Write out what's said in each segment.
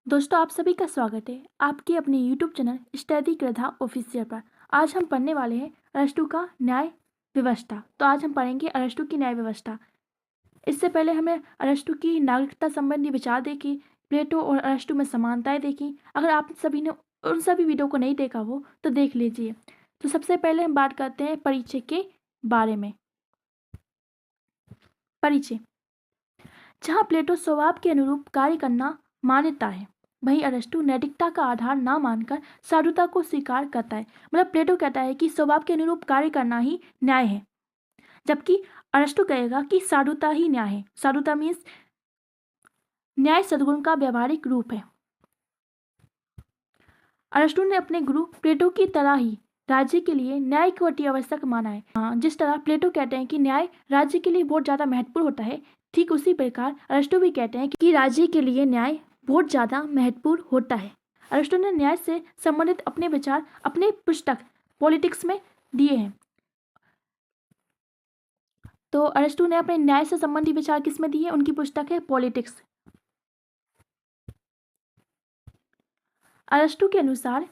दोस्तों, आप सभी का स्वागत है आपके अपने यूट्यूब चैनल स्टडी कृधा ऑफिशियल पर। आज हम पढ़ने वाले हैं अरस्तू का न्याय व्यवस्था। तो आज हम पढ़ेंगे अरस्तू की न्याय व्यवस्था। इससे पहले हमें अरस्तू की नागरिकता संबंधी विचार देखे, प्लेटो और अरस्तू में समानताएं देखी। अगर आप सभी ने उन सभी वीडियो को नहीं देखा हो तो देख लीजिए। तो सबसे पहले हम बात करते हैं परिचय के बारे में। परिचय। जहाँ प्लेटो स्वभाव के अनुरूप कार्य करना मान्यता है, वहीं अरस्तु नैतिकता का आधार ना मानकर साधुता को स्वीकार करता है। मतलब प्लेटो कहता है कि स्वभाव के अनुरूप कार्य करना ही न्याय है, जबकि अरस्तु कहेगा कि साधुता ही न्याय है। साधुता मीन्स न्याय सद्गुण का व्यवहारिक रूप है। अरस्तु ने अपने गुरु प्लेटो की तरह ही राज्य के लिए न्याय को अति आवश्यक माना है। जिस तरह प्लेटो कहते हैं कि न्याय राज्य के लिए बहुत ज्यादा महत्वपूर्ण होता है, ठीक उसी प्रकार अरस्तु भी कहते हैं कि राज्य के लिए न्याय बहुत ज्यादा महत्वपूर्ण होता है। अरस्तु ने न्याय से संबंधित अपने विचार अपने पुस्तक पॉलिटिक्स में दिए हैं। तो अरस्तु ने अपने न्याय से संबंधित विचार किसमें दिए? उनकी पुस्तक है पॉलिटिक्स। अरस्तु के अनुसार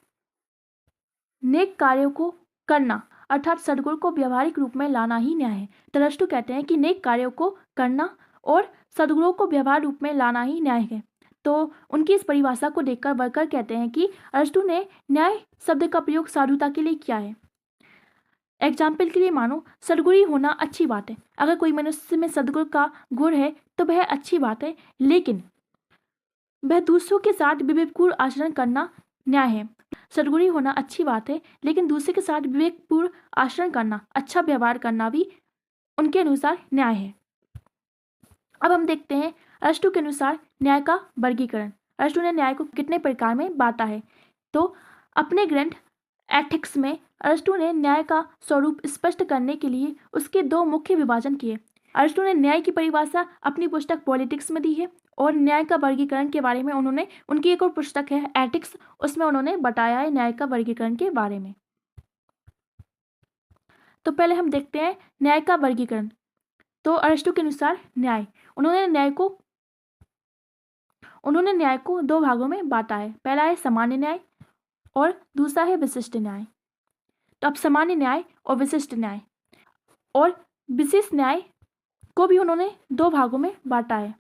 नेक कार्यों को करना अर्थात सद्गुण को व्यवहारिक रूप में लाना ही न्याय है। तो अरस्तु कहते हैं कि नेक कार्यों को करना और सद्गुणों को व्यवहार रूप में लाना ही न्याय है। तो उनकी इस परिभाषा को देखकर वर्कर कहते हैं कि अरस्तु ने न्याय शब्द का प्रयोग साधुता के लिए किया है। एग्जाम्पल के लिए मानो सद्गुणी होना अच्छी बात है। अगर कोई मनुष्य में सद्गुण का गुण है तो वह अच्छी बात है, लेकिन वह दूसरों के साथ विवेकपूर्ण आचरण करना न्याय है। सद्गुणी होना अच्छी बात है, लेकिन दूसरे के साथ विवेकपूर्ण आचरण करना, अच्छा व्यवहार करना भी उनके अनुसार न्याय है। अब हम देखते हैं अरस्तु के अनुसार न्याय का वर्गीकरण। अरस्तु ने न्याय को कितने प्रकार में बांटा है? तो अपने ग्रंथ एथिक्स में अरस्तु ने न्याय का स्वरूप स्पष्ट करने के लिए उसके दो मुख्य विभाजन किए। अरस्तु ने न्याय की परिभाषा अपनी पुस्तक पॉलिटिक्स में दी है और न्याय का वर्गीकरण के बारे में उन्होंने उनकी एक और पुस्तक है एथिक्स, उसमें उन्होंने बताया है न्याय का वर्गीकरण के बारे में। तो पहले हम देखते हैं न्याय का वर्गीकरण। तो अरस्तु के अनुसार न्याय, उन्होंने न्याय को दो भागों में बांटा है। पहला है सामान्य न्याय और दूसरा है विशिष्ट न्याय। तो अब सामान्य न्याय और विशिष्ट न्याय और विशेष न्याय को भी उन्होंने दो भागों में बांटा है।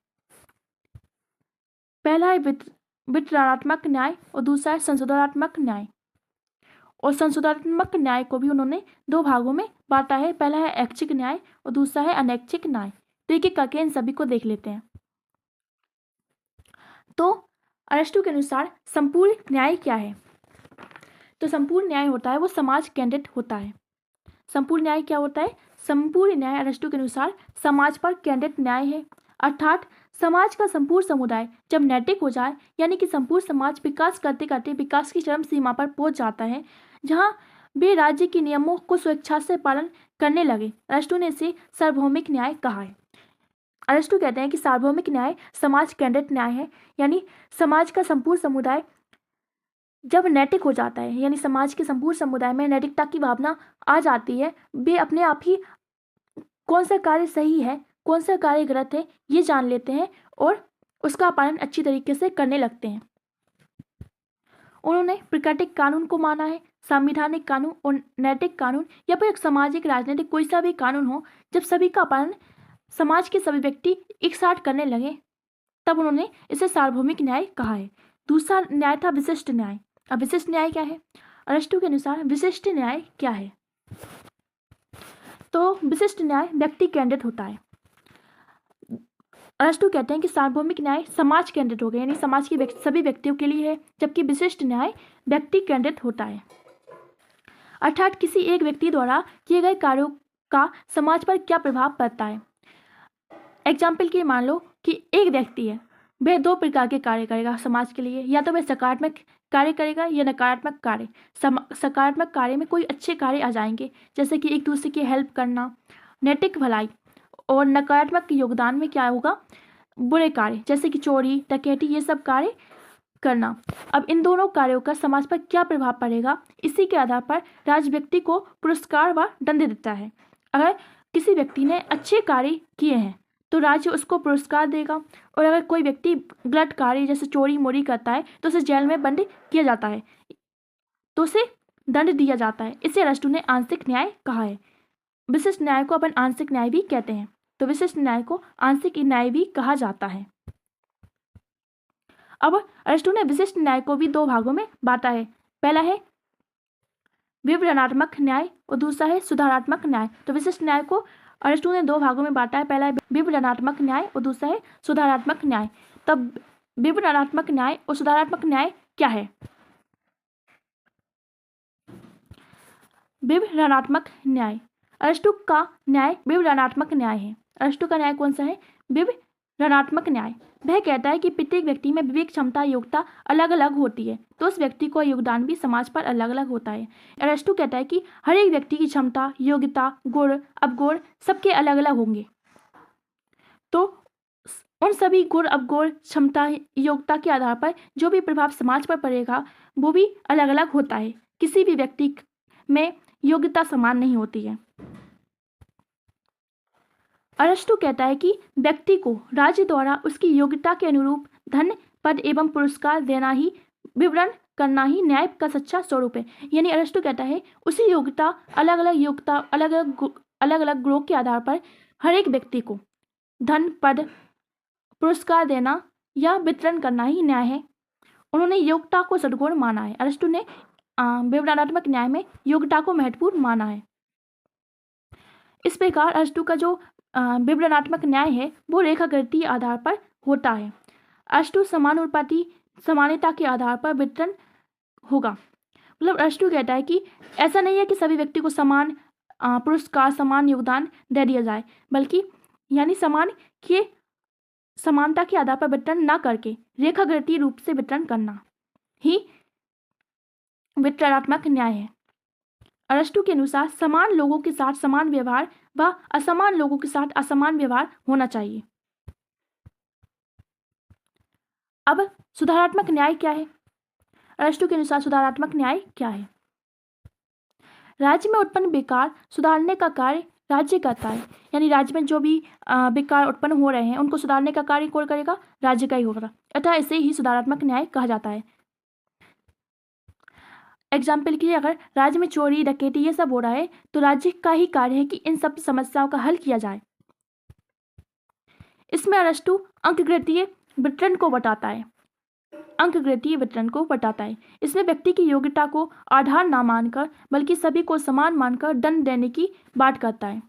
पहला है वितरणात्मक न्याय और दूसरा है संशोधनात्मक न्याय। और संशोधनात्मक न्याय को भी उन्होंने दो भागों में बांटा है। पहला है ऐच्छिक न्याय और दूसरा है अनैच्छिक न्याय। तो एक एक करके इन सभी को देख लेते हैं। तो अरस्तु के अनुसार संपूर्ण न्याय क्या है? तो संपूर्ण न्याय होता है वो समाज केंद्रित होता है। संपूर्ण न्याय क्या होता है? संपूर्ण न्याय अरस्तु के अनुसार समाज पर केंद्रित न्याय है। अर्थात समाज का संपूर्ण समुदाय जब नैतिक हो जाए, यानी कि संपूर्ण समाज विकास करते करते विकास की चरम सीमा पर पहुंच जाता है, जहां वे राज्य के नियमों को स्वेच्छा से पालन करने लगे, अरस्तु ने इसे सार्वभौमिक न्याय कहा है। अरस्तु कहते हैं कि सार्वभौमिक न्याय समाज केंद्रित न्याय है, यानी समाज का संपूर्ण समुदाय जब नैतिक हो जाता है, यानी समाज के संपूर्ण समुदाय में नैतिकता की भावना आ जाती है, वे अपने आप ही कौन सा कार्य सही है कौन सा कार्य गलत है ये जान लेते हैं और उसका पालन अच्छी तरीके से करने लगते हैं। उन्होंने प्राकृतिक कानून को माना है। संवैधानिक कानून और नैतिक कानून या फिर सामाजिक राजनीतिक कोई सा भी कानून हो, जब सभी का पालन समाज के सभी व्यक्ति एक साथ करने लगे, तब उन्होंने इसे सार्वभौमिक न्याय कहा है। दूसरा न्याय था विशिष्ट न्याय। अब विशिष्ट न्याय क्या है? अरस्तु के अनुसार विशिष्ट न्याय क्या है? तो विशिष्ट न्याय व्यक्ति केंद्रित होता है। अरस्तु कहते हैं कि सार्वभौमिक न्याय समाज केंद्रित हो गया, यानी समाज के सभी व्यक्तियों के लिए है, जबकि विशिष्ट न्याय व्यक्ति केंद्रित होता है। अर्थात किसी एक व्यक्ति द्वारा किए गए कार्यों का समाज पर क्या प्रभाव पड़ता है। एग्जाम्पल के मान लो कि एक व्यक्ति है, वह दो प्रकार के कार्य करेगा समाज के लिए, या तो वह सकारात्मक कार्य करेगा या नकारात्मक कार्य। सकारात्मक कार्य में कोई अच्छे कार्य आ जाएंगे, जैसे कि एक दूसरे की हेल्प करना, नैतिक भलाई, और नकारात्मक योगदान में क्या होगा? बुरे कार्य, जैसे कि चोरी, डकैती, ये सब कार्य करना। अब इन दोनों कार्यों का समाज पर क्या प्रभाव पड़ेगा, इसी के आधार पर राज्य व्यक्ति को पुरस्कार व दंड देता है। अगर किसी व्यक्ति ने अच्छे कार्य किए हैं तो राज्य उसको पुरस्कार देगा, और अगर कोई व्यक्ति गलत कार्य जैसे चोरी मोरी करता है तो उसे जेल में बंद किया जाता है, तो उसे दंड दिया जाता है। इसे अरस्तू ने आंशिक न्याय कहा है। विशिष्ट न्याय को अपन आंशिक न्याय भी कहते हैं, तो विशिष्ट न्याय को आंशिक न्याय भी कहा जाता है। अब अरस्तू ने विशिष्ट न्याय को भी दो भागों में बांटा है। पहला है विवरणात्मक न्याय और दूसरा है सुधारात्मक न्याय। तो विशिष्ट न्याय को अरस्तू ने दो भागों में बांटा है। पहला है विवरणात्मक न्याय और दूसरा है सुधारात्मक न्याय। तब विवरणात्मक न्याय और सुधारात्मक न्याय क्या है? विवरणात्मक न्याय, अरस्तू का न्याय विवरणात्मक न्याय है। अरस्तू का न्याय कौन सा है? विवरणात्मक न्याय। वह कहता है कि प्रत्येक व्यक्ति में विवेक, क्षमता, योग्यता अलग अलग होती है, तो उस व्यक्ति का योगदान भी समाज पर अलग अलग होता है। अरस्तू कहता है कि हर एक व्यक्ति की क्षमता, योग्यता, गुण, अवगुण सबके अलग अलग होंगे, तो उन सभी गुण, अवगुण, क्षमता, योग्यता के आधार पर जो भी प्रभाव समाज पर पड़ेगा वो भी अलग अलग होता है। किसी भी व्यक्ति में योग्यता समान नहीं होती है। अरस्तू कहता है कि व्यक्ति को राज्य द्वारा उसकी योग्यता के अनुरूप धन, पद एवं पुरस्कार देना ही, विवरण करना ही न्याय का सच्चा स्वरूप है। यानी अरस्तू कहता है उसी योग्यता, अलग अलग गुणों के आधार पर हर एक व्यक्ति को धन, पद, पुरस्कार देना या वितरण करना ही न्याय है। उन्होंने योग्यता को सद्गुण माना है। अरस्तू ने विवरणात्मक न्याय में योग्यता को महत्वपूर्ण माना है। इस प्रकार अरस्तू का जो विवरणात्मक न्याय है वो रेखागणितीय आधार पर होता है। अरस्तू समानुपाती समानता के आधार पर वितरण होगा। मतलब अरस्तू कहता है कि ऐसा नहीं है कि सभी व्यक्ति को समान पुरस्कार, समान योगदान दे दिया जाए, बल्कि यानी समानता के आधार पर वितरण न करके रेखागणितीय रूप से वितरण करना ही वितरणात्मक न्याय है। अरस्तू के अनुसार समान लोगों के साथ समान व्यवहार व असमान लोगों के साथ असमान व्यवहार होना चाहिए। अब सुधारात्मक न्याय क्या है? अरस्तू के अनुसार सुधारात्मक न्याय क्या है? राज्य में उत्पन्न विकार सुधारने का कार्य राज्य करता है। यानी राज्य में जो भी विकार उत्पन्न हो रहे हैं उनको सुधारने का कार्य कौन करेगा? राज्य का ही होगा। अतः इसे ही सुधारात्मक न्याय कहा जाता है। एग्जाम्पल के लिए, अगर राज्य में चोरी, डकैती ये सब हो रहा है तो राज्य का ही कार्य है कि इन सब समस्याओं का हल किया जाए। इसमें अरस्तू अंकगणितीय वितरण को बताता है। इसमें व्यक्ति की योग्यता को आधार ना मानकर बल्कि सभी को समान मानकर दंड देने की बात करता है।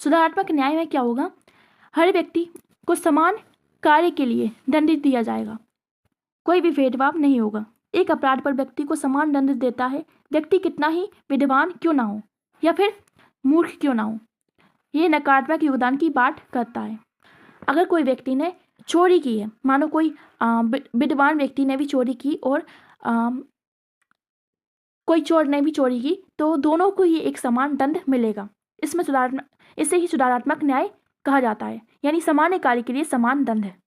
सुधारात्मक न्याय में क्या होगा? हर व्यक्ति को समान कार्य के लिए दंडित दिया जाएगा, कोई भी भेदभाव नहीं होगा। एक अपराध पर व्यक्ति को समान दंड देता है, व्यक्ति कितना ही विद्वान क्यों ना हो या फिर मूर्ख क्यों ना हो। ये नकारात्मक योगदान की बात करता है। अगर कोई व्यक्ति ने चोरी की है, मानो कोई विद्वान व्यक्ति ने भी चोरी की और कोई चोर ने भी चोरी की, तो दोनों को ये एक समान दंड मिलेगा। इसे ही सुधारात्मक न्याय कहा जाता है। यानी समान कार्य के लिए समान दंड है।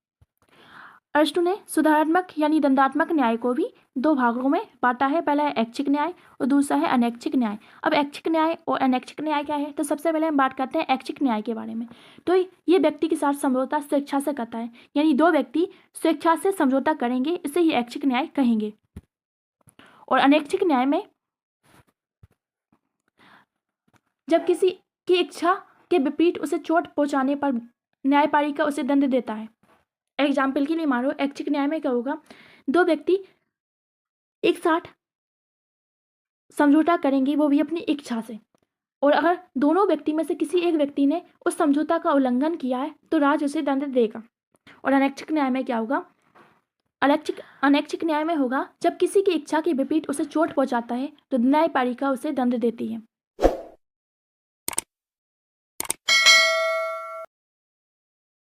अरस्तू ने सुधारात्मक यानी दंडात्मक न्याय को भी दो भागों में बांटा है। पहला है ऐच्छिक न्याय और दूसरा है अनैच्छिक न्याय। अब ऐच्छिक न्याय और अनैच्छिक न्याय क्या है? तो सबसे पहले हम बात करते हैं ऐच्छिक न्याय के बारे में। तो ये व्यक्ति के साथ समझौता स्वेच्छा से करता है, यानी दो व्यक्ति स्वेच्छा से समझौता करेंगे, इसे ही ऐच्छिक न्याय कहेंगे। और अनैच्छिक न्याय में जब किसी की इच्छा के विपरीत उसे चोट पहुंचाने पर न्यायपालिका उसे दंड देता है। एग्जाम्पल के लिए मानो ऐच्छिक न्याय में क्या होगा? दो व्यक्ति एक साथ समझौता करेंगे, वो भी अपनी इच्छा से, और अगर दोनों व्यक्ति में से किसी एक व्यक्ति ने उस समझौता का उल्लंघन किया है तो राज्य उसे दंड देगा। और अनैच्छिक न्याय में क्या होगा? अनैच्छिक न्याय में होगा जब किसी की इच्छा के विपरीत उसे चोट पहुंचाता है तो न्यायपालिका उसे दंड देती है।